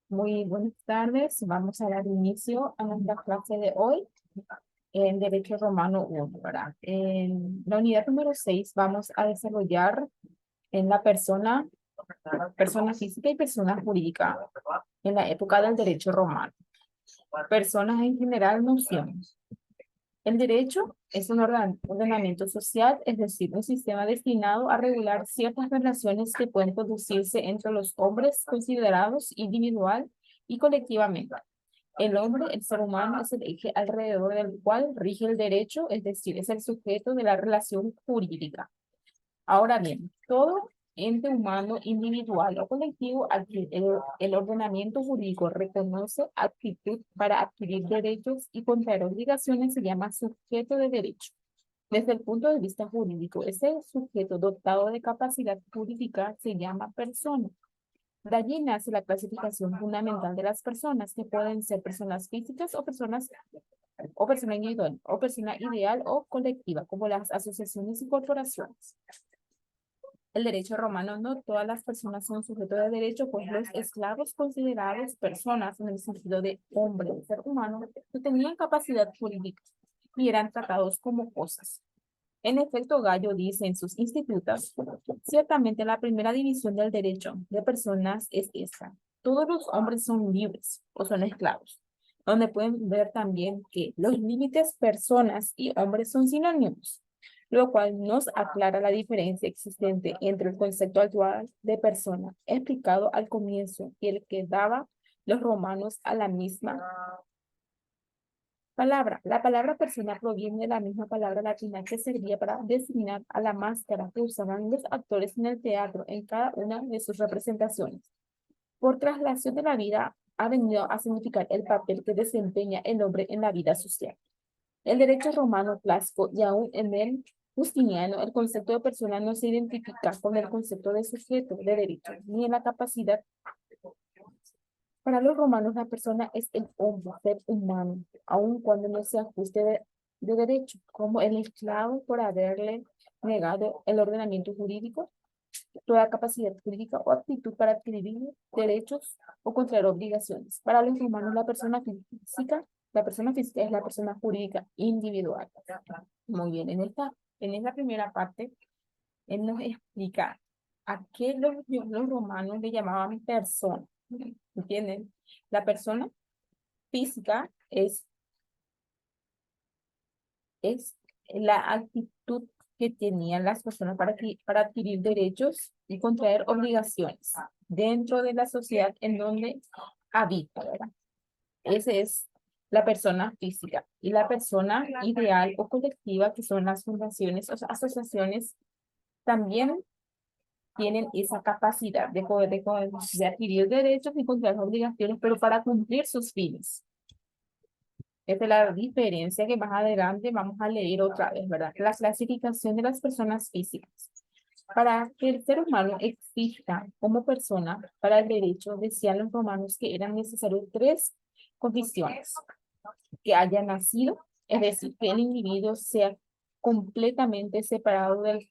Muy buenas tardes. Vamos a dar inicio a nuestra clase de hoy en Derecho Romano 1, ¿verdad? En la unidad número 6 vamos a desarrollar en la persona física y persona jurídica en la época del derecho romano. Personas en general, nociones. El derecho es un ordenamiento social, es decir, un sistema destinado a regular ciertas relaciones que pueden producirse entre los hombres considerados individual y colectivamente. El hombre, el ser humano, es el eje alrededor del cual rige el derecho, es decir, es el sujeto de la relación jurídica. Ahora bien, todo ente humano, individual o colectivo al que el ordenamiento jurídico reconoce aptitud para adquirir derechos y contraer obligaciones se llama sujeto de derecho. Desde el punto de vista jurídico, ese sujeto dotado de capacidad jurídica se llama persona. De allí nace la clasificación fundamental de las personas, que pueden ser personas físicas o persona individual, o persona ideal o colectiva, como las asociaciones y corporaciones. El derecho romano, no todas las personas son sujetos de derecho, pues los esclavos considerados personas en el sentido de hombre, ser humano, no tenían capacidad jurídica y eran tratados como cosas. En efecto, Gallo dice en sus institutas, ciertamente la primera división del derecho de personas es esta. Todos los hombres son libres o son esclavos, donde pueden ver también que los límites personas y hombres son sinónimos, lo cual nos aclara la diferencia existente entre el concepto actual de persona explicado al comienzo y el que daba los romanos a la misma palabra. La palabra persona proviene de la misma palabra latina que servía para designar a la máscara que usaban los actores en el teatro en cada una de sus representaciones. Por traslación de la vida, ha venido a significar el papel que desempeña el hombre en la vida social. El derecho romano clásico y aún en el justiniano, el concepto de persona no se identifica con el concepto de sujeto de derecho, ni en la capacidad. Para los romanos, la persona es el hombre, ser humano, aun cuando no se ajuste de derecho, como el esclavo por haberle negado el ordenamiento jurídico, toda capacidad jurídica o aptitud para adquirir derechos o contraer obligaciones. Para los romanos, la persona física es la persona jurídica individual. Muy bien, en esta primera parte, él nos explica a qué los romanos le llamaban persona. ¿Entienden? La persona física es la actitud que tenían las personas para adquirir derechos y contraer obligaciones dentro de la sociedad en donde habita, ¿verdad? Esa es la persona física. Y la persona ideal o colectiva, que son las fundaciones o asociaciones, también tienen esa capacidad de adquirir derechos y contraer obligaciones, pero para cumplir sus fines. Esta es la diferencia que más adelante vamos a leer otra vez, ¿verdad? La clasificación de las personas físicas. Para que el ser humano exista como persona para el derecho, decían los romanos que eran necesarias tres condiciones: que haya nacido, es decir, que el individuo sea completamente separado del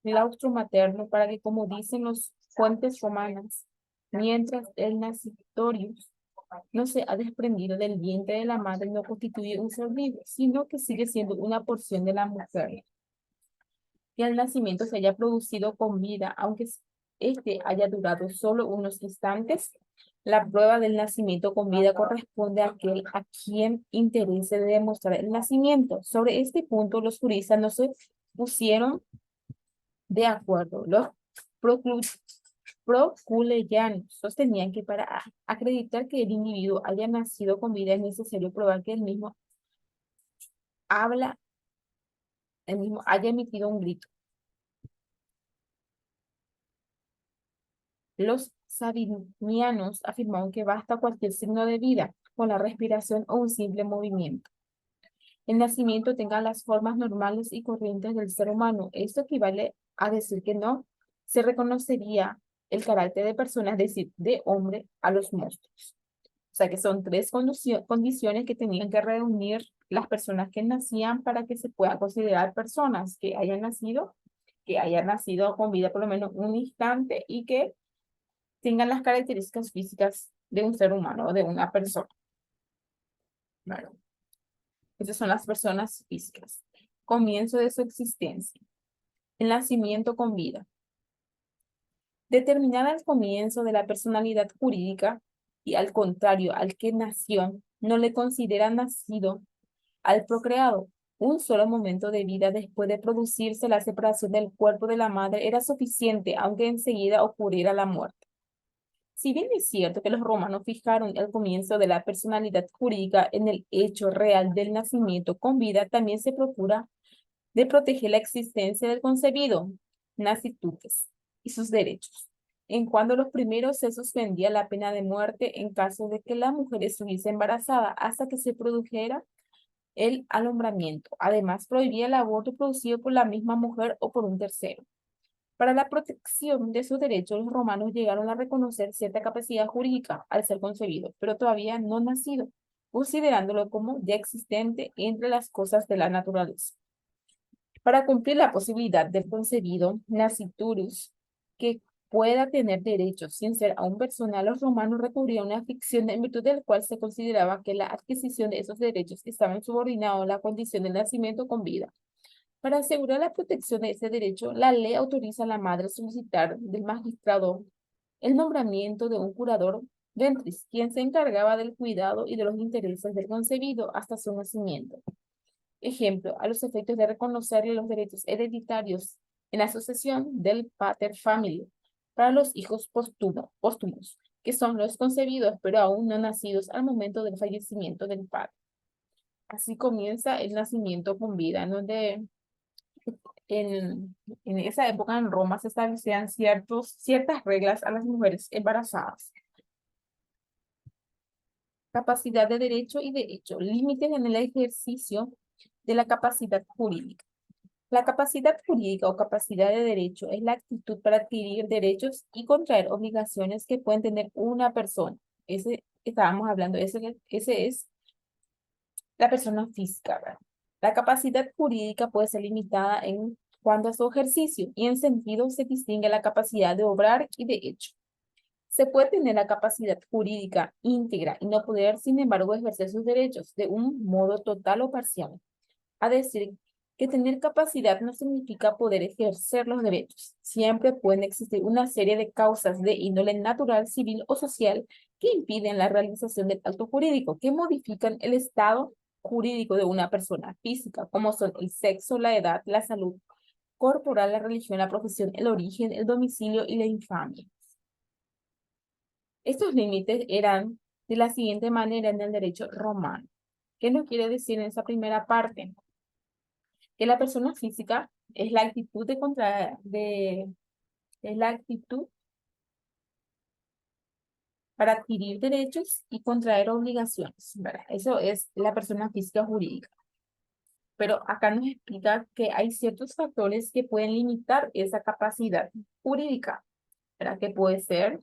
claustro materno para que, como dicen los fuentes romanas, mientras el nascitorius no se ha desprendido del vientre de la madre, no constituye un ser vivo, sino que sigue siendo una porción de la mujer. Que el nacimiento se haya producido con vida, aunque este haya durado solo unos instantes, la prueba del nacimiento con vida corresponde a aquel a quien interese de demostrar el nacimiento. Sobre este punto, los juristas no se pusieron de acuerdo. Los proculeyanos sostenían que para acreditar que el individuo haya nacido con vida es necesario probar que habla, el mismo haya emitido un grito. Los sabinianos afirmaron que basta cualquier signo de vida, con la respiración o un simple movimiento. El nacimiento tenga las formas normales y corrientes del ser humano. Esto equivale a decir que no se reconocería el carácter de persona, es decir, de hombre, a los monstruos. O sea que son tres condiciones que tenían que reunir las personas que nacían para que se puedan considerar personas que hayan nacido con vida por lo menos un instante y que tengan las características físicas de un ser humano o de una persona. Bueno, esas son las personas físicas. Comienzo de su existencia. El nacimiento con vida. Determinar al comienzo de la personalidad jurídica y al contrario, al que nació, no le considera nacido al procreado. Un solo momento de vida después de producirse la separación del cuerpo de la madre era suficiente, aunque enseguida ocurriera la muerte. Si bien es cierto que los romanos fijaron el comienzo de la personalidad jurídica en el hecho real del nacimiento con vida, también se procura de proteger la existencia del concebido, nascitutes, y sus derechos. En cuando los primeros se suspendía la pena de muerte en caso de que la mujer estuviese embarazada hasta que se produjera el alumbramiento. Además, prohibía el aborto producido por la misma mujer o por un tercero. Para la protección de sus derechos, los romanos llegaron a reconocer cierta capacidad jurídica al ser concebido, pero todavía no nacido, considerándolo como ya existente entre las cosas de la naturaleza. Para cumplir la posibilidad del concebido nasciturus, que pueda tener derechos sin ser aún personal, los romanos recurrían a una ficción en virtud del cual se consideraba que la adquisición de esos derechos estaba subordinado a la condición del nacimiento con vida. Para asegurar la protección de ese derecho, la ley autoriza a la madre a solicitar del magistrado el nombramiento de un curador ventris, quien se encargaba del cuidado y de los intereses del concebido hasta su nacimiento. Ejemplo, a los efectos de reconocerle los derechos hereditarios en la sucesión del pater familia para los hijos póstumos, que son los concebidos pero aún no nacidos al momento del fallecimiento del padre. Así comienza el nacimiento con vida, en donde en esa época en Roma se establecían ciertas reglas a las mujeres embarazadas. Capacidad de derecho y de hecho, límites en el ejercicio de la capacidad jurídica. La capacidad jurídica o capacidad de derecho es la actitud para adquirir derechos y contraer obligaciones que pueden tener una persona. Ese estábamos hablando, ese es la persona física, ¿verdad? La capacidad jurídica puede ser limitada en cuanto a su ejercicio y en sentido se distingue la capacidad de obrar y de hecho. Se puede tener la capacidad jurídica íntegra y no poder, sin embargo, ejercer sus derechos de un modo total o parcial. A decir que tener capacidad no significa poder ejercer los derechos. Siempre pueden existir una serie de causas de índole natural, civil o social que impiden la realización del acto jurídico, que modifican el estado jurídico de una persona física, como son el sexo, la edad, la salud corporal, la religión, la profesión, el origen, el domicilio y la infamia. Estos límites eran de la siguiente manera en el derecho romano. ¿Qué nos quiere decir en esa primera parte? Que la persona física es la actitud es la actitud para adquirir derechos y contraer obligaciones, ¿verdad? Eso es la persona física jurídica. Pero acá nos explica que hay ciertos factores que pueden limitar esa capacidad jurídica, ¿verdad? Que puede ser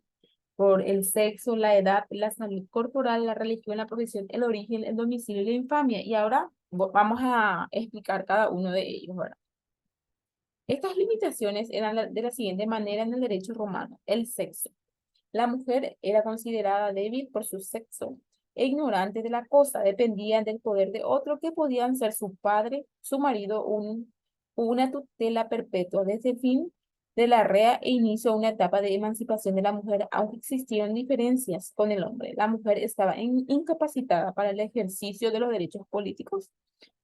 por el sexo, la edad, la salud corporal, la religión, la profesión, el origen, el domicilio y la infamia. Y ahora vamos a explicar cada uno de ellos, ¿verdad? Estas limitaciones eran de la siguiente manera en el derecho romano. El sexo. La mujer era considerada débil por su sexo e ignorante de la cosa. Dependían del poder de otro que podían ser su padre, su marido, una tutela perpetua. Desde el fin de la rea e inicio a una etapa de emancipación de la mujer, aunque existían diferencias con el hombre. La mujer estaba incapacitada para el ejercicio de los derechos políticos,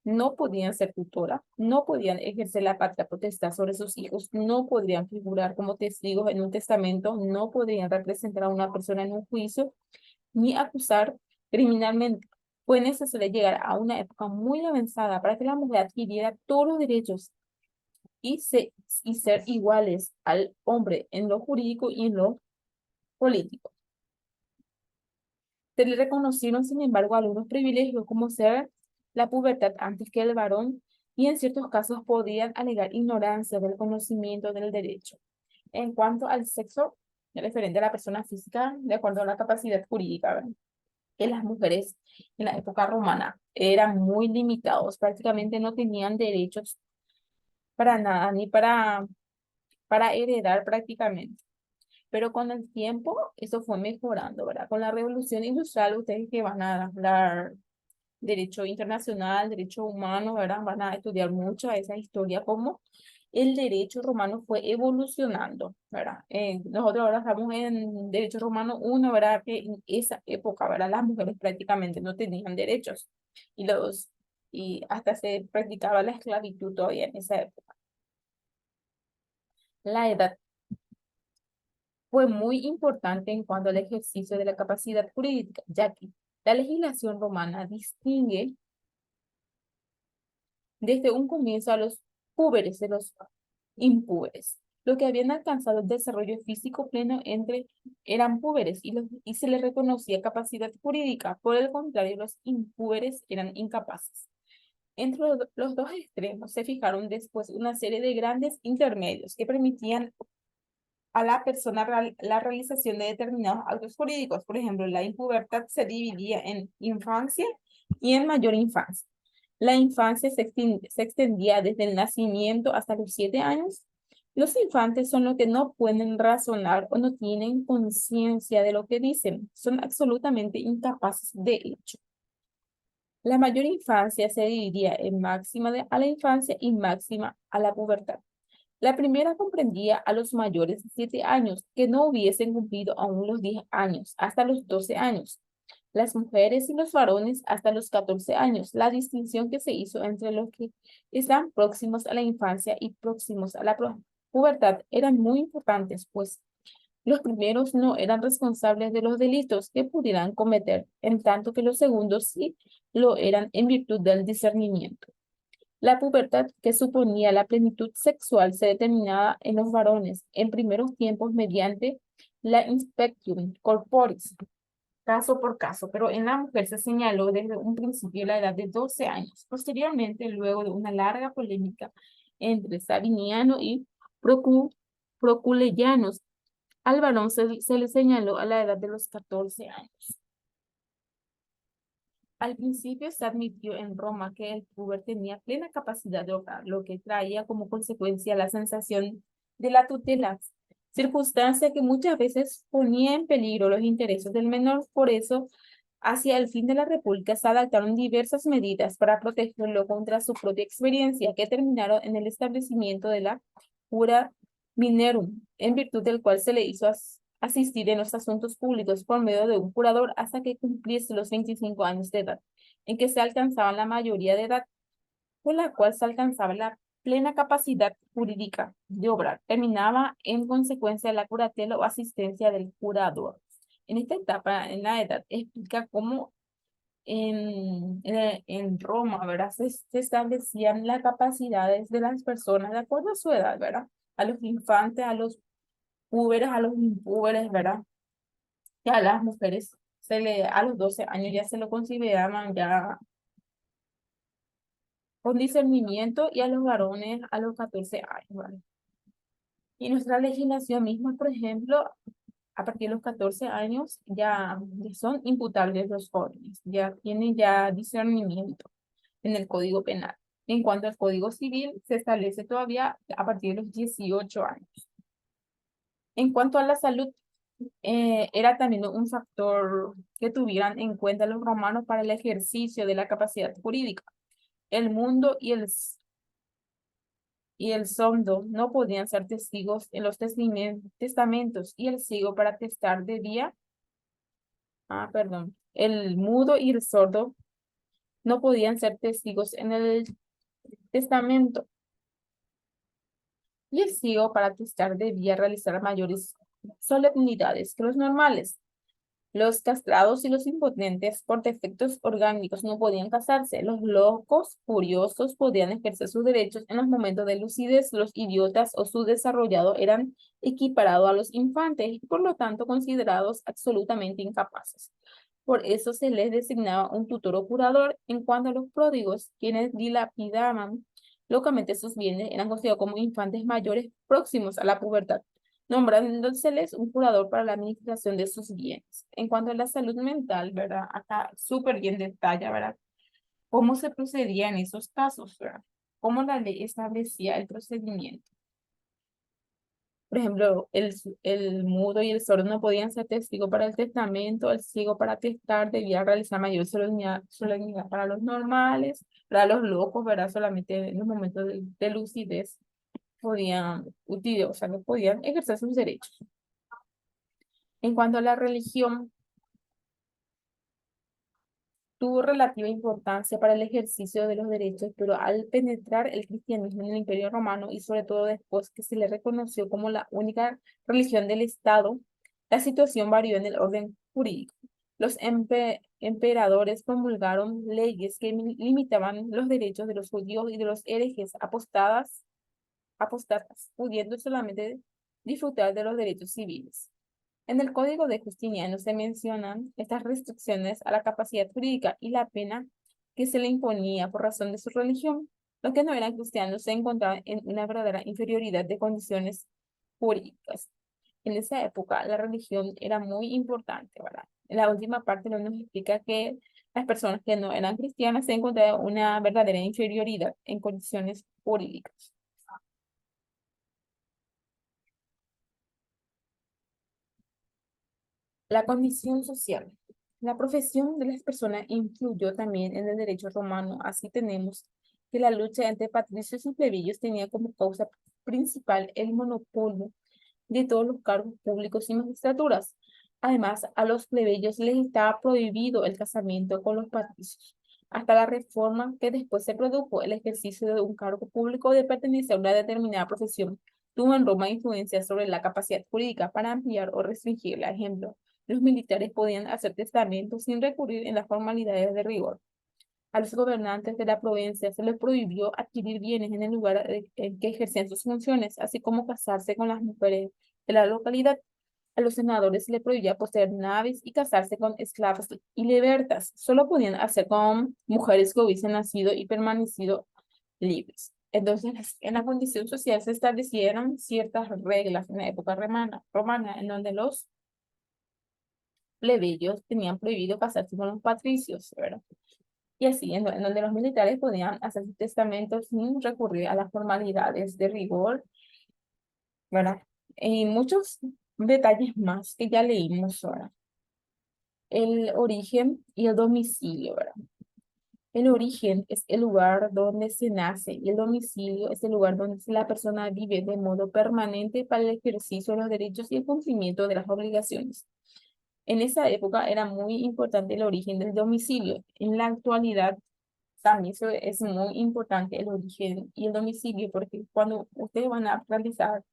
no podían ser tutora, no podían ejercer la patria potestad sobre sus hijos, no podrían figurar como testigos en un testamento, no podrían representar a una persona en un juicio, ni acusar criminalmente. Fue necesario llegar a una época muy avanzada para que la mujer adquiriera todos los derechos y, y ser iguales al hombre en lo jurídico y en lo político. Se le reconocieron, sin embargo, algunos privilegios, como ser la pubertad antes que el varón, y en ciertos casos podían alegar ignorancia del conocimiento del derecho. En cuanto al sexo, referente a la persona física, de acuerdo a la capacidad jurídica, ¿verdad? que las mujeres en la época romana eran muy limitados, prácticamente no tenían derechos para nada, ni para heredar prácticamente. Pero con el tiempo eso fue mejorando, ¿verdad? Con la revolución industrial, ustedes que van a hablar derecho internacional, derecho humano, ¿verdad? Van a estudiar mucho esa historia, cómo el derecho romano fue evolucionando, ¿verdad? Nosotros ahora estamos en derecho romano uno, ¿verdad? Que en esa época, ¿verdad? Las mujeres prácticamente no tenían derechos y y hasta se practicaba la esclavitud todavía en esa época. La edad fue muy importante en cuanto al ejercicio de la capacidad jurídica, ya que la legislación romana distingue desde un comienzo a los púberes de los impúberes. Los que habían alcanzado el desarrollo físico pleno eran púberes y se les reconocía capacidad jurídica. Por el contrario, los impúberes eran incapaces. Entre los dos extremos se fijaron después una serie de grandes intermedios que permitían a la persona la realización de determinados actos jurídicos. Por ejemplo, la impubertad se dividía en infancia y en mayor infancia. La infancia se extendía desde el nacimiento hasta los 7 años. Los infantes son los que no pueden razonar o no tienen conciencia de lo que dicen. Son absolutamente incapaces de hecho. La mayor infancia se dividía en máxima a la infancia y máxima a la pubertad. La primera comprendía a los mayores de 7 años que no hubiesen cumplido aún los 10 años, hasta los 12 años. Las mujeres y los varones hasta los 14 años. La distinción que se hizo entre los que están próximos a la infancia y próximos a la pubertad eran muy importantes, pues los primeros no eran responsables de los delitos que pudieran cometer, en tanto que los segundos sí lo eran en virtud del discernimiento. La pubertad, que suponía la plenitud sexual, se determinaba en los varones en primeros tiempos mediante la inspectum corporis, caso por caso, pero en la mujer se señaló desde un principio la edad de 12 años. Posteriormente, luego de una larga polémica entre Sabiniano y Proculellanos, al varón se le señaló a la edad de los 14 años. Al principio se admitió en Roma que el puber tenía plena capacidad de obrar, lo que traía como consecuencia la sensación de la tutela, circunstancia que muchas veces ponía en peligro los intereses del menor. Por eso, hacia el fin de la República se adoptaron diversas medidas para protegerlo contra su propia experiencia, que terminaron en el establecimiento de la cura minerum, en virtud del cual se le hizo asistir en los asuntos públicos por medio de un curador hasta que cumpliese los 25 años de edad, en que se alcanzaba la mayoría de edad, con la cual se alcanzaba la plena capacidad jurídica de obrar. Terminaba en consecuencia la curatela o asistencia del curador. En esta etapa, en la edad, explica cómo en Roma, ¿verdad? Se establecían las capacidades de las personas de acuerdo a su edad, ¿verdad? A los infantes, a los púberes, a los impúberes, ¿verdad? Que a las mujeres a los 12 años ya se lo consideraban ya con discernimiento y a los varones a los 14 años, ¿vale? Y nuestra legislación misma, por ejemplo, a partir de los 14 años ya son imputables los jóvenes, ya tienen ya discernimiento en el Código Penal. En cuanto al Código Civil, se establece todavía a partir de los 18 años. En cuanto a la salud, era también un factor que tuvieran en cuenta los romanos para el ejercicio de la capacidad jurídica. El mundo y el sordo no podían ser testigos en los testamentos y el ciego para testar perdón, el mudo y el sordo no podían ser testigos en el testamento y el ciego para testar debía realizar mayores solemnidades que los normales. Los castrados y los impotentes por defectos orgánicos no podían casarse. Los locos, furiosos, podían ejercer sus derechos en los momentos de lucidez. Los idiotas o subdesarrollados eran equiparados a los infantes y por lo tanto considerados absolutamente incapaces. Por eso se les designaba un tutor o curador. En cuanto a los pródigos, quienes dilapidaban locamente sus bienes, eran considerados como infantes mayores próximos a la pubertad. nombrándoseles un curador para la administración de sus bienes. En cuanto a la salud mental, ¿verdad? Acá súper bien detalla, ¿verdad? Cómo se procedía en esos casos, ¿verdad? Cómo la ley establecía el procedimiento. Por ejemplo, el mudo y el sordo no podían ser testigos para el testamento, el ciego para atestar debía realizar mayor solemnidad para los normales, para los locos, ¿verdad? Solamente en los momentos de lucidez podían utilizar, o sea, no podían ejercer sus derechos. En cuanto a la religión, tuvo relativa importancia para el ejercicio de los derechos, pero al penetrar el cristianismo en el Imperio Romano y sobre todo después que se le reconoció como la única religión del Estado, la situación varió en el orden jurídico. Los emperadores promulgaron leyes que limitaban los derechos de los judíos y de los herejes apostatas, pudiendo solamente disfrutar de los derechos civiles. En el Código de Justiniano se mencionan estas restricciones a la capacidad jurídica y la pena que se le imponía por razón de su religión. Los que no eran cristianos se encontraban en una verdadera inferioridad de condiciones jurídicas. En esa época la religión era muy importante, ¿verdad? En la última parte nos explica que las personas que no eran cristianas se encontraban en una verdadera inferioridad en condiciones jurídicas. La condición social. La profesión de las personas influyó también en el derecho romano. Así tenemos que la lucha entre patricios y plebeyos tenía como causa principal el monopolio de todos los cargos públicos y magistraturas. Además, a los plebeyos les estaba prohibido el casamiento con los patricios. Hasta la reforma que después se produjo, el ejercicio de un cargo público de pertenecer a una determinada profesión tuvo en Roma influencia sobre la capacidad jurídica para ampliar o restringirla. Ejemplo, los militares podían hacer testamentos sin recurrir en las formalidades de rigor. A los gobernantes de la provincia se les prohibió adquirir bienes en el lugar en que ejercían sus funciones, así como casarse con las mujeres de la localidad. A los senadores se les prohibía poseer naves y casarse con esclavos y libertas. Solo podían hacer con mujeres que hubiesen nacido y permanecido libres. Entonces, en la condición social se establecieron ciertas reglas en la época romana en donde los plebeyos tenían prohibido casarse con los patricios, ¿verdad? Y así, en donde los militares podían hacer sus testamentos sin recurrir a las formalidades de rigor, ¿verdad? Y muchos detalles más que ya leímos ahora. El origen y el domicilio, ¿verdad? El origen es el lugar donde se nace y el domicilio es el lugar donde la persona vive de modo permanente para el ejercicio de los derechos y el cumplimiento de las obligaciones. En esa época era muy importante el origen del domicilio. En la actualidad también es muy importante el origen y el domicilio, porque cuando ustedes van a realizar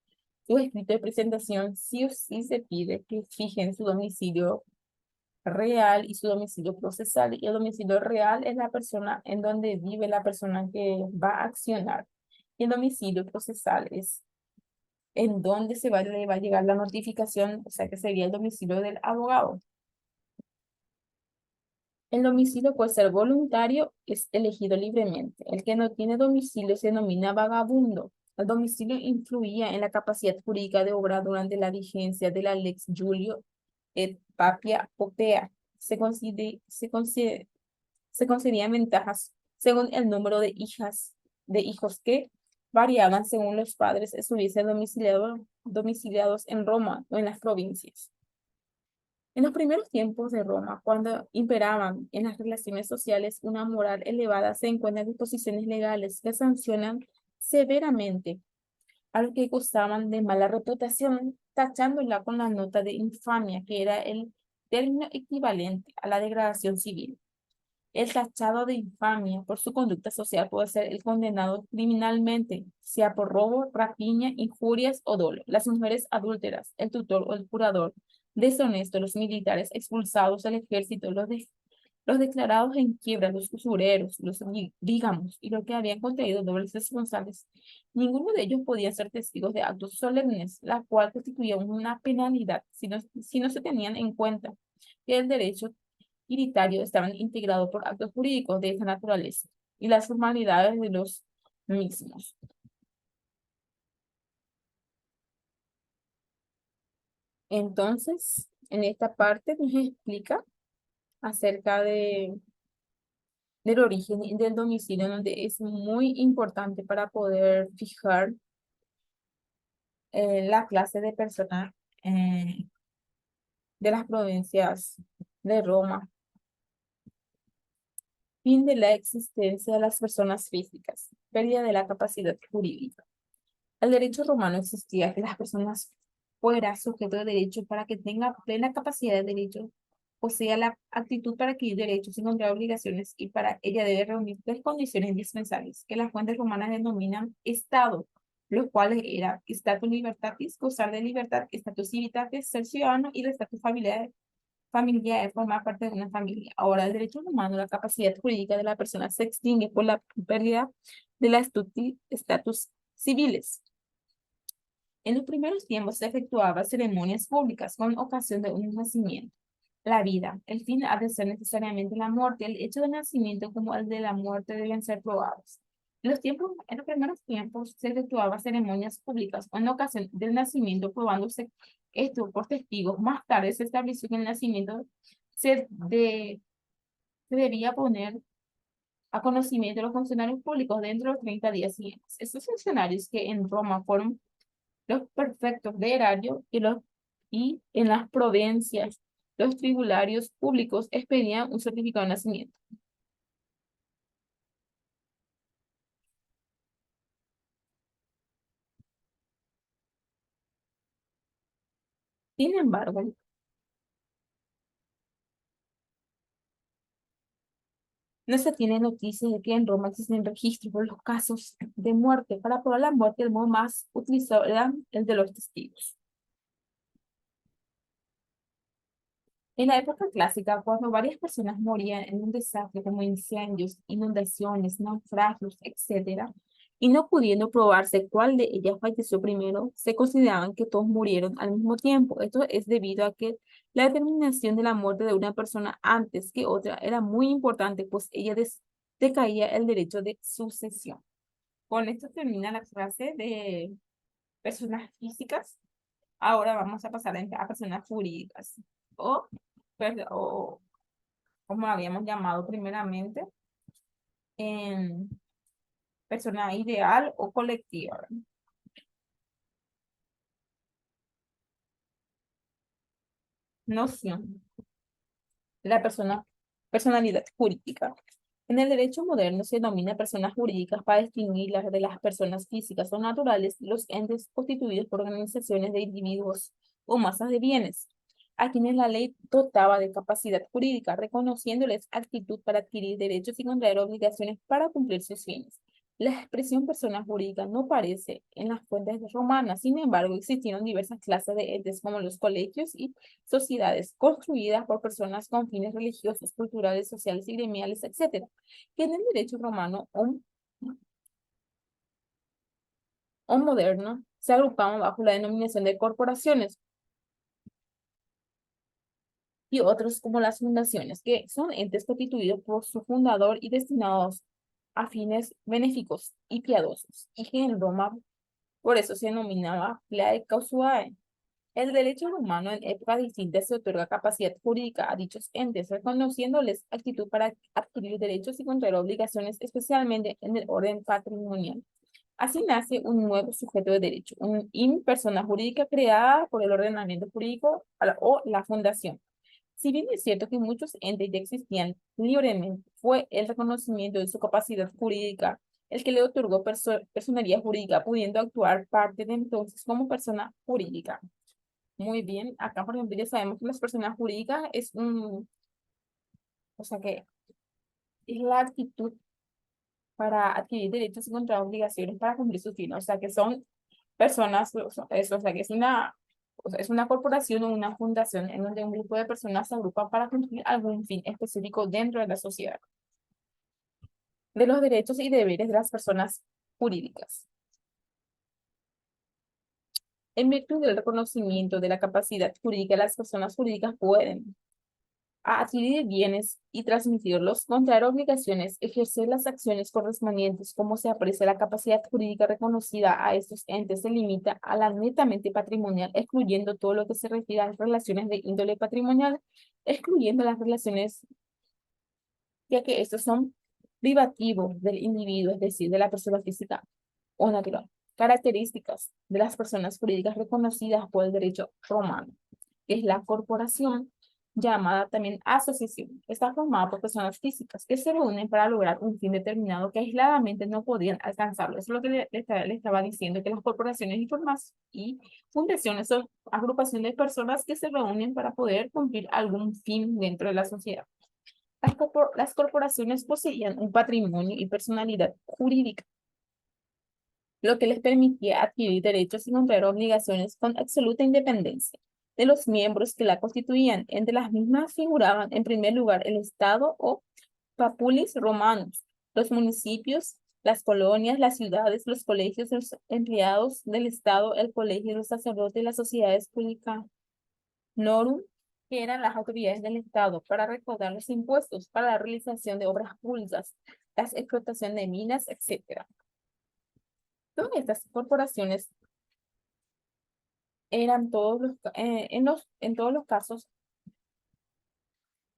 su escrito de presentación, sí o sí se pide que fijen su domicilio real y su domicilio procesal. Y el domicilio real es la persona en donde vive la persona que va a accionar. Y el domicilio procesal es en donde le va a llegar la notificación, o sea que sería el domicilio del abogado. El domicilio puede ser voluntario, es elegido libremente. El que no tiene domicilio se denomina vagabundo. El domicilio influía en la capacidad jurídica de obrar durante la vigencia de la Lex Julio et Papia Popea. Se concedían ventajas según el número de hijos que variaban según los padres estuviesen domiciliados en Roma o en las provincias. En los primeros tiempos de Roma, cuando imperaban en las relaciones sociales una moral elevada, se encuentran disposiciones legales que sancionan severamente a los que gozaban de mala reputación, tachándola con la nota de infamia, que era el término equivalente a la degradación civil. El tachado de infamia por su conducta social puede ser el condenado criminalmente, sea por robo, rapiña, injurias o dolo. Las mujeres adúlteras, el tutor o el curador deshonesto, los militares expulsados del ejército, los declarados en quiebra, los usureros, los vígamos y los que habían contraído dobles responsables. Ninguno de ellos podía ser testigos de actos solemnes, la cual constituía una penalidad si no se tenían en cuenta que el derecho unitario estaban integrados por actos jurídicos de esa naturaleza y las formalidades de los mismos. Entonces, en esta parte nos explica acerca del origen y del domicilio, donde es muy importante para poder fijar la clase de personas eh, de las provincias de Roma. Fin de la existencia de las personas físicas, pérdida de la capacidad jurídica. El derecho romano existía que las personas fueran sujeto de derecho para que tenga plena capacidad de derecho, posea la actitud para adquirir derechos y contraer obligaciones, y para ella debe reunir tres condiciones indispensables que las fuentes romanas denominan estado, los cuales eran status libertatis, gozar de libertad, status civitatis, ser ciudadano, y el status familiar es formar parte de una familia. Ahora, el derecho romano, la capacidad jurídica de la persona se extingue por la pérdida de la estatus civiles. En los primeros tiempos se efectuaban ceremonias públicas con ocasión de un nacimiento. La vida, el fin ha de ser necesariamente la muerte. El hecho del nacimiento como el de la muerte deben ser probados. En los primeros tiempos se efectuaban ceremonias públicas con ocasión del nacimiento, probándose esto por testigos. Más tarde se estableció que el nacimiento se, de- se debía poner a conocimiento de los funcionarios públicos dentro de los 30 días siguientes. Estos funcionarios que en Roma fueron los prefectos de erario y en las provincias, los tribunarios públicos expedían un certificado de nacimiento. Sin embargo, no se tiene noticia de que en Roma existen registros por los casos de muerte. Para probar la muerte, el modo más utilizado era el de los testigos. En la época clásica, cuando varias personas morían en un desastre como incendios, inundaciones, naufragios, etcétera, y no pudiendo probarse cuál de ellas falleció primero, se consideraban que todos murieron al mismo tiempo. Esto es debido a que la determinación de la muerte de una persona antes que otra era muy importante, pues ella decaía el derecho de sucesión. Con esto termina la clase de personas físicas. Ahora vamos a pasar a personas jurídicas o, o como la habíamos llamado primeramente, en persona ideal o colectiva. Noción. Personalidad jurídica. En el derecho moderno se denomina personas jurídicas para distinguirlas de las personas físicas o naturales, los entes constituidos por organizaciones de individuos o masas de bienes, a quienes la ley dotaba de capacidad jurídica, reconociéndoles actitud para adquirir derechos y contraer obligaciones para cumplir sus fines. La expresión persona jurídica no aparece en las fuentes romanas, sin embargo, existieron diversas clases de entes como los colegios y sociedades construidas por personas con fines religiosos, culturales, sociales y gremiales, etcétera, que en el derecho romano o moderno se agrupaban bajo la denominación de corporaciones, y otros como las fundaciones, que son entes constituidos por su fundador y destinados a fines benéficos y piadosos, y que en Roma por eso se denominaba Lae Causuae. El derecho romano en épocas distintas se otorga capacidad jurídica a dichos entes, reconociéndoles actitud para adquirir derechos y contraer obligaciones, especialmente en el orden patrimonial. Así nace un nuevo sujeto de derecho, una persona jurídica creada por el ordenamiento jurídico o la fundación. Si bien es cierto que muchos entes ya existían libremente, fue el reconocimiento de su capacidad jurídica el que le otorgó personería jurídica, pudiendo actuar parte de entonces como persona jurídica. Muy bien, acá por ejemplo ya sabemos que las personas jurídicas o sea que es la actitud para adquirir derechos y contraer obligaciones para cumplir sus fines, o sea que son personas, o sea que es una corporación o una fundación en donde un grupo de personas se agrupan para cumplir algún fin específico dentro de la sociedad. De los derechos y deberes de las personas jurídicas. En virtud del reconocimiento de la capacidad jurídica, las personas jurídicas pueden a adquirir bienes y transmitirlos, contraer obligaciones, ejercer las acciones correspondientes, como se aprecia la capacidad jurídica reconocida a estos entes, se limita a la netamente patrimonial, excluyendo todo lo que se refiere a relaciones de índole patrimonial, excluyendo las relaciones, ya que estos son privativos del individuo, es decir, de la persona física o natural. Características de las personas jurídicas reconocidas por el derecho romano, que es la corporación, llamada también asociación. Está formada por personas físicas que se reúnen para lograr un fin determinado que aisladamente no podían alcanzarlo. Eso es lo que le estaba diciendo, que las corporaciones y fundaciones son agrupaciones de personas que se reúnen para poder cumplir algún fin dentro de la sociedad. Las corporaciones poseían un patrimonio y personalidad jurídica, lo que les permitía adquirir derechos y contraer obligaciones con absoluta independencia de los miembros que la constituían. Entre las mismas figuraban, en primer lugar, el Estado o Populis Romanus, los municipios, las colonias, las ciudades, los colegios, los empleados del Estado, el colegio, los sacerdotes, las sociedades públicas Norum, que eran las autoridades del Estado para recaudar los impuestos para la realización de obras públicas, la explotación de minas, etc. Todas estas corporaciones eran en todos los casos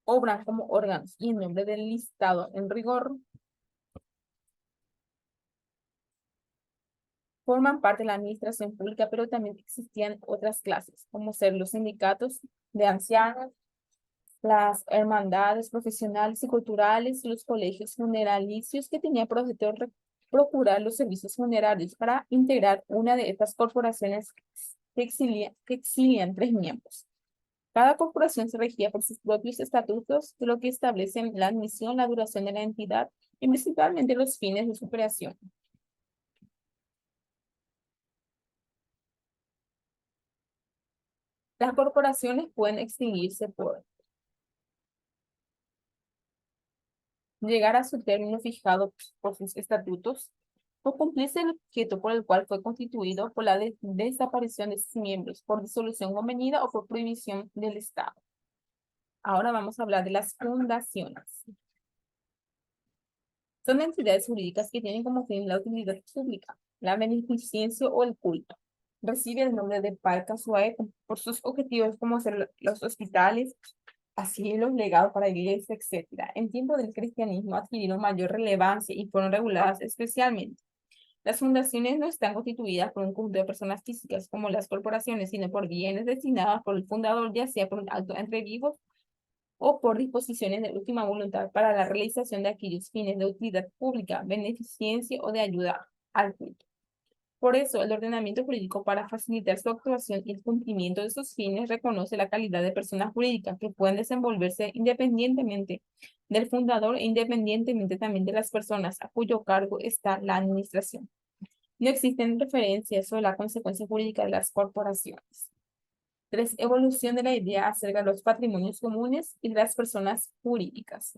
obran como órganos y en nombre del listado en rigor forman parte de la administración pública, pero también existían otras clases, como ser los sindicatos de ancianos, las hermandades profesionales y culturales, los colegios funeralicios que tenían por objeto procurar los servicios funerarios para integrar una de estas corporaciones que exilian tres miembros. Cada corporación se regía por sus propios estatutos, de lo que establecen la admisión, la duración de la entidad y principalmente los fines de su creación. Las corporaciones pueden extinguirse por llegar a su término fijado por sus estatutos o cumplirse el objeto por el cual fue constituido, por la desaparición de sus miembros, por disolución convenida o por prohibición del Estado. Ahora vamos a hablar de las fundaciones. Son entidades jurídicas que tienen como fin la utilidad pública, la beneficencia o el culto. Recibe el nombre de Parca Suae por sus objetivos como ser los hospitales, asilos, legados para iglesias, etc. En tiempo del cristianismo adquirieron mayor relevancia y fueron reguladas especialmente. Las fundaciones no están constituidas por un conjunto de personas físicas como las corporaciones, sino por bienes destinados por el fundador, ya sea por un acto entre vivos o por disposiciones de última voluntad para la realización de aquellos fines de utilidad pública, beneficencia o de ayuda al culto. Por eso, el ordenamiento jurídico, para facilitar su actuación y el cumplimiento de sus fines, reconoce la calidad de personas jurídicas que pueden desenvolverse independientemente del fundador e independientemente también de las personas a cuyo cargo está la administración. No existen referencias sobre la consecuencia jurídica de las corporaciones. 3. Evolución de la idea acerca de los patrimonios comunes y de las personas jurídicas.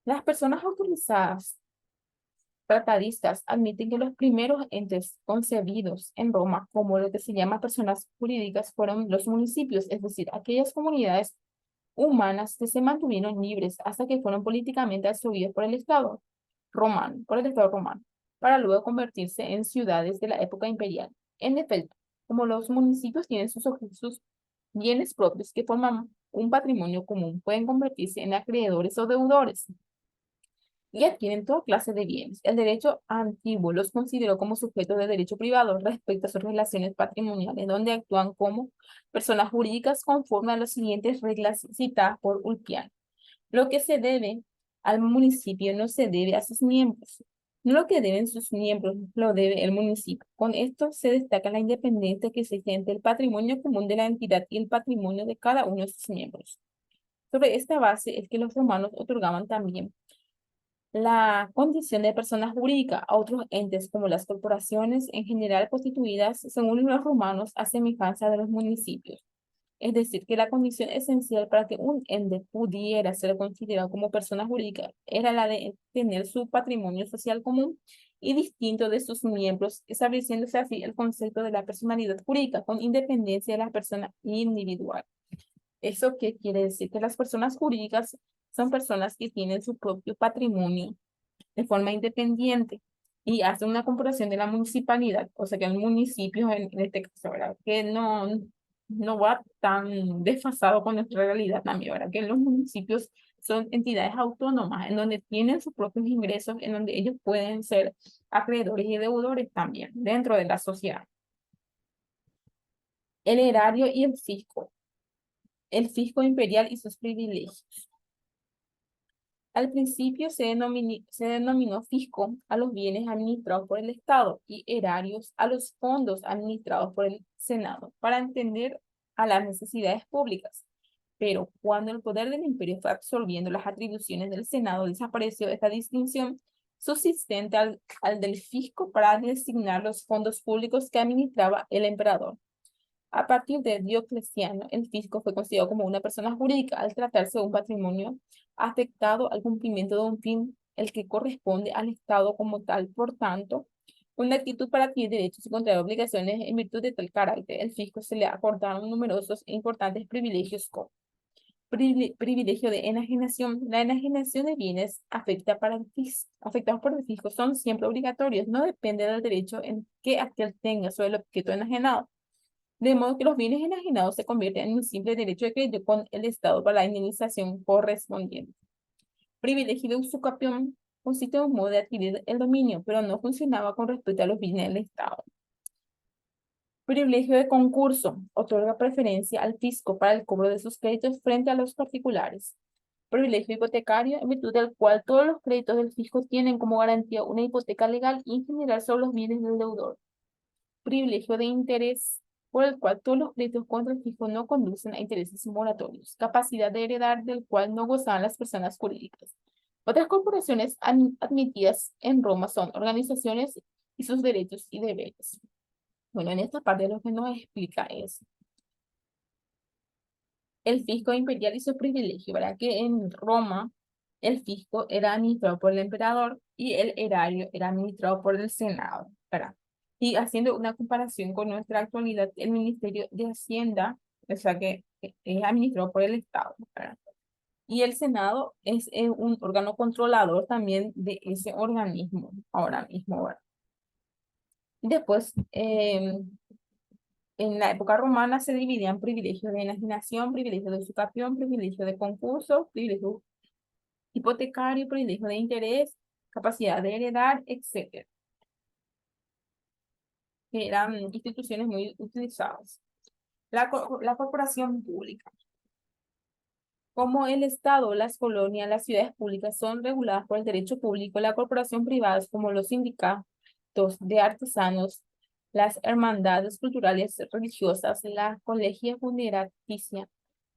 Las personas autorizadas tratadistas admiten que los primeros entes concebidos en Roma como lo que se llama personas jurídicas fueron los municipios, es decir, aquellas comunidades humanas que se mantuvieron libres hasta que fueron políticamente absorbidos por el Estado romano, para luego convertirse en ciudades de la época imperial. En efecto, como los municipios tienen sus bienes propios que forman un patrimonio común, pueden convertirse en acreedores o deudores y adquieren toda clase de bienes. El derecho antiguo los consideró como sujetos de derecho privado respecto a sus relaciones patrimoniales, donde actúan como personas jurídicas conforme a las siguientes reglas citadas por Ulpiano. Lo que se debe al municipio no se debe a sus miembros. No lo que deben sus miembros lo debe el municipio. Con esto se destaca la independencia que existe entre el patrimonio común de la entidad y el patrimonio de cada uno de sus miembros. Sobre esta base es que los romanos otorgaban también la condición de persona jurídica a otros entes como las corporaciones en general constituidas según los romanos a semejanza de los municipios. Es decir, que la condición esencial para que un ente pudiera ser considerado como persona jurídica era la de tener su patrimonio social común y distinto de sus miembros, estableciéndose así el concepto de la personalidad jurídica con independencia de la persona individual. ¿Eso qué quiere decir? Que las personas jurídicas son personas que tienen su propio patrimonio de forma independiente y hace una comparación de la municipalidad, o sea que el municipio en este caso, ¿verdad? Que no va tan desfasado con nuestra realidad también, ¿verdad? Que los municipios son entidades autónomas en donde tienen sus propios ingresos, en donde ellos pueden ser acreedores y deudores también dentro de la sociedad. El erario y el fisco imperial y sus privilegios. Al principio se denominó fisco a los bienes administrados por el Estado y erarios a los fondos administrados por el Senado para entender a las necesidades públicas. Pero cuando el poder del imperio fue absorbiendo las atribuciones del Senado, desapareció esta distinción subsistente al del fisco para designar los fondos públicos que administraba el emperador. A partir de Diocleciano, el fisco fue considerado como una persona jurídica al tratarse de un patrimonio afectado al cumplimiento de un fin, el que corresponde al Estado como tal. Por tanto, una actitud para adquirir derechos y contraer obligaciones en virtud de tal carácter, el fisco se le acordaron numerosos e importantes privilegios como privilegio de enajenación. La enajenación de bienes afectados por el fisco son siempre obligatorios, no depende del derecho en que aquel tenga sobre el objeto enajenado. De modo que los bienes enajenados se convierten en un simple derecho de crédito con el Estado para la indemnización correspondiente. Privilegio de usucapión consiste en un modo de adquirir el dominio, pero no funcionaba con respecto a los bienes del Estado. Privilegio de concurso otorga preferencia al fisco para el cobro de sus créditos frente a los particulares. Privilegio hipotecario, en virtud del cual todos los créditos del fisco tienen como garantía una hipoteca legal y en general sobre los bienes del deudor. Privilegio de interés, por el cual todos los créditos contra el fisco no conducen a intereses moratorios. Capacidad de heredar, del cual no gozaban las personas jurídicas. Otras corporaciones admitidas en Roma son organizaciones y sus derechos y deberes. Bueno, en esta parte lo que nos explica es el fisco imperial y su privilegio, ¿verdad? Que en Roma el fisco era administrado por el emperador y el erario era administrado por el Senado, ¿verdad? Y haciendo una comparación con nuestra actualidad, el Ministerio de Hacienda, o sea que es administrado por el Estado, ¿verdad? Y el Senado es un órgano controlador también de ese organismo ahora mismo, ¿verdad? Después, en la época romana se dividían privilegios de enajenación, privilegio de usucapión, privilegio de concurso, privilegio hipotecario, privilegio de interés, capacidad de heredar, etcétera, que eran instituciones muy utilizadas. La corporación pública. Como el Estado, las colonias, las ciudades públicas son reguladas por el derecho público, la corporación privada, como los sindicatos de artesanos, las hermandades culturales religiosas, la colegia funeraticia,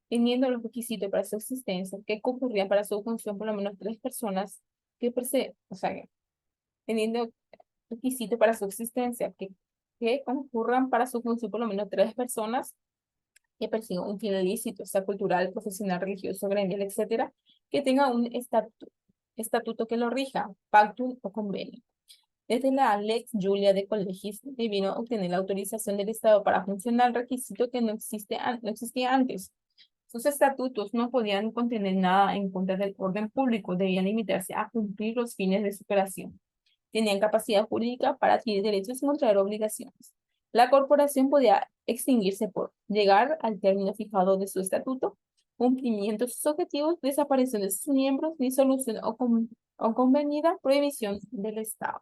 teniendo los requisitos para su existencia, que concurrían para su función por lo menos 3 personas o sea, teniendo requisitos para su existencia, que concurran para su función por lo menos 3 personas que persigan un fin ilícito, sea cultural, profesional, religioso, gremial, etcétera, que tenga un estatuto que lo rija, pactum o convenio. Desde la Lex Julia de Colegis vino a obtener la autorización del Estado para funcionar, requisito que no existía antes. Sus estatutos no podían contener nada en contra del orden público, debían limitarse a cumplir los fines de su creación. Tenían capacidad jurídica para adquirir derechos y contraer obligaciones. La corporación podía extinguirse por llegar al término fijado de su estatuto, cumplimiento de sus objetivos, desaparición de sus miembros, disolución o convenida prohibición del Estado.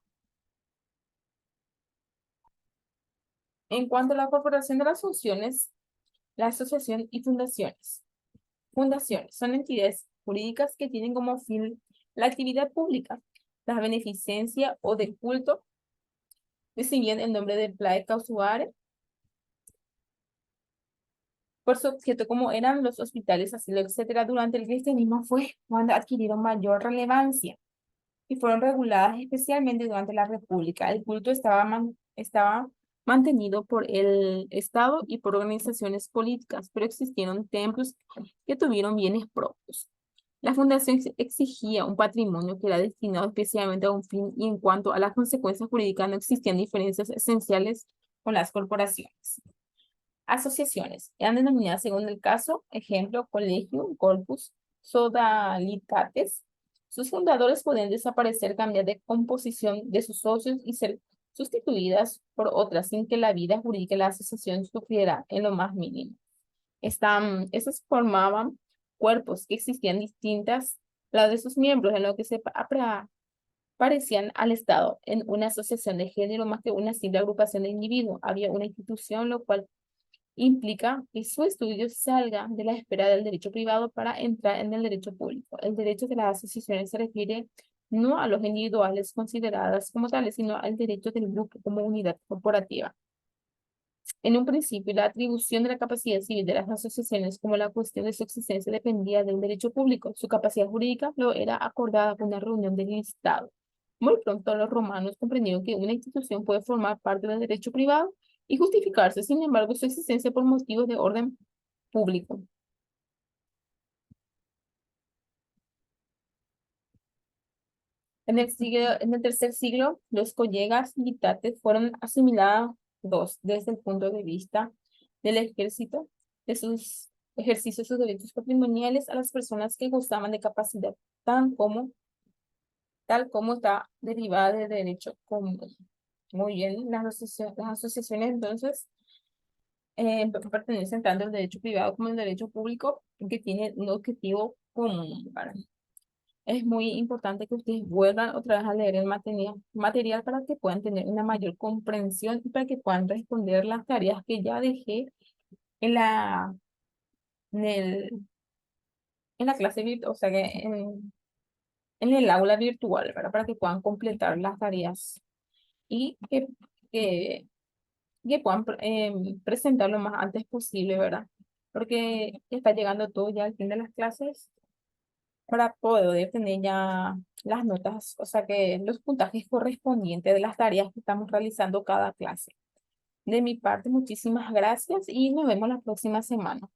En cuanto a la corporación de las funciones, la asociación y fundaciones. Fundaciones son entidades jurídicas que tienen como fin la actividad pública, la beneficencia o de culto, recibían el nombre de Plae Causuare, por su objeto como eran los hospitales, asilo, etcétera, durante el cristianismo fue cuando adquirieron mayor relevancia y fueron reguladas especialmente durante la República. El culto estaba mantenido por el Estado y por organizaciones políticas, pero existieron templos que tuvieron bienes propios. La fundación exigía un patrimonio que era destinado especialmente a un fin y en cuanto a las consecuencias jurídicas no existían diferencias esenciales con las corporaciones. Asociaciones eran denominadas según el caso, ejemplo, Collegium, Corpus, Sodalitates. Sus fundadores podían desaparecer, cambiar de composición de sus socios y ser sustituidas por otras sin que la vida jurídica de la asociación sufriera en lo más mínimo. Estos formaban cuerpos que existían distintas, la de sus miembros, en lo que se parecían al Estado en una asociación de género más que una simple agrupación de individuos. Había una institución, lo cual implica que su estudio salga de la esfera del derecho privado para entrar en el derecho público. El derecho de las asociaciones se refiere no a los individuales consideradas como tales, sino al derecho del grupo como unidad corporativa. En un principio, la atribución de la capacidad civil de las asociaciones como la cuestión de su existencia dependía del derecho público. Su capacidad jurídica lo era acordada con una reunión del Estado. Muy pronto los romanos comprendieron que una institución puede formar parte del derecho privado y justificarse, sin embargo, su existencia por motivos de orden público. En el tercer siglo, los collegas militares fueron asimilados desde el punto de vista del ejército, de sus ejercicios de sus derechos patrimoniales a las personas que gozaban de capacidad, tal como está derivada del derecho común. Muy bien, las asociaciones entonces pertenecen tanto al derecho privado como al derecho público, que tienen un objetivo común, ¿vale? Es muy importante que ustedes vuelvan otra vez a leer el material para que puedan tener una mayor comprensión y para que puedan responder las tareas que ya dejé en en el, en la clase virtual, o sea que en el aula virtual, ¿verdad? Para que puedan completar las tareas y que, que puedan presentar lo más antes posible, ¿verdad? Porque está llegando todo ya al fin de las clases para poder tener ya las notas, o sea que los puntajes correspondientes de las tareas que estamos realizando cada clase. De mi parte, muchísimas gracias y nos vemos la próxima semana.